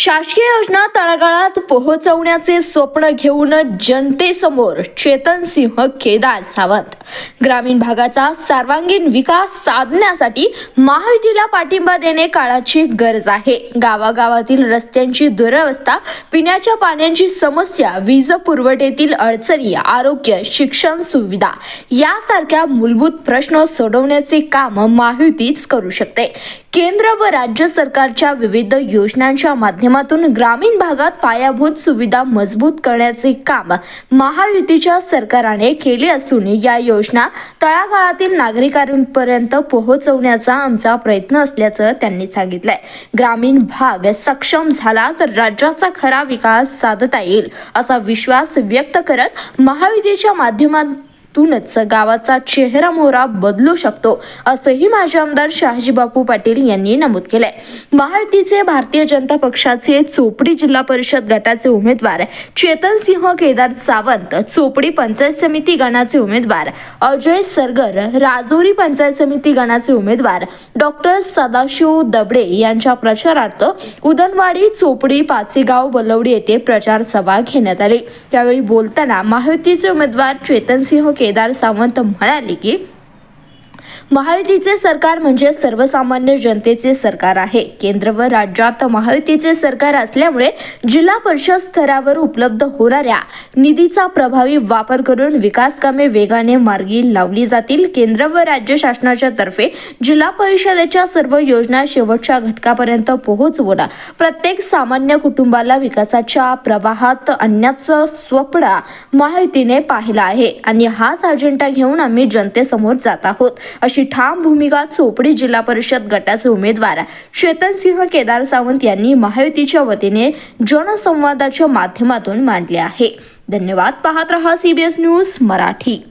शासकीय योजना तळागाळात पोहोचवण्याचे स्वप्न घेऊन जनतेसमोर चेतन सिंह केदार सावंत. ग्रामीण भागाचा सर्वांगीण विकास साधण्यासाठी महायुतीला पाठिंबा देणे काळाची गरज आहे. गावागावातील रस्त्यांची दुरवस्था, पिण्याच्या पाण्याची समस्या, वीज पुरवठ्यातील अडचणी, आरोग्य, शिक्षण सुविधा यासारख्या मूलभूत प्रश्न सोडवण्याचे काम महायुतीच करू शकते. केंद्र व राज्य सरकारच्या विविध योजनांच्या माध्यमातून ग्रामीण भागात पायाभूत सुविधा मजबूत करण्याचे काम महायुतीच्या सरकारने केले असून या योजना तळागाळातील नागरिकांपर्यंत पोहोचवण्याचा आमचा प्रयत्न असल्याचं त्यांनी सांगितलंय. ग्रामीण भाग सक्षम झाला तर राज्याचा खरा विकास साधता येईल असा विश्वास व्यक्त करत महायुतीच्या माध्यमातूनच गावाचा चेहरा मोहरा बदलू शकतो असंही माजी आमदार शहाजीबापू पाटील यांनी नमूद केलंय. महायुतीचे भारतीय जनता पक्षाचे चोपडी जिल्हा परिषद गटाचे उमेदवार चेतन सिंह केदार सावंत, चोपडी पंचायत समिती गणाचे उमेदवार अजय सरगर, राजौरी पंचायत समिती गणाचे उमेदवार डॉक्टर सदाशिव दबडे यांच्या प्रचारार्थ उदनवाडी, चोपडी, पाचेगाव, बलवडी येथे प्रचार सभा घेण्यात आली. त्यावेळी बोलताना महायुतीचे उमेदवार चेतन सिंह केदार सावंत म्हणाले की महायुतीचे सरकार म्हणजे सर्वसामान्य जनतेचे सरकार आहे. केंद्र व राज्यात महायुतीचे सरकार असल्यामुळे जिल्हा परिषद स्तरावर उपलब्ध होणाऱ्या निधीचा प्रभावी वापर करून विकास कामे वेगाने मार्गी लावली जातील. केंद्र व राज्य शासनाच्या तर्फे जिल्हा परिषदेच्या सर्व योजना शेवटच्या घटकापर्यंत पोहोचवून प्रत्येक सामान्य कुटुंबाला विकासाच्या प्रवाहात आणण्याचं स्वप्न महायुतीने पाहिलं आहे आणि हाच अजेंडा घेऊन आम्ही जनतेसमोर जात आहोत अशी ठाम भूमिका चोपडी जिल्हा परिषद गटाचे उमेदवार चेतन सिंह केदार सावंत यांनी महायुतीच्या वतीने जनसंवादाच्या माध्यमातून मांडले आहे. धन्यवाद. पाहत रहा CBS न्यूज मराठी.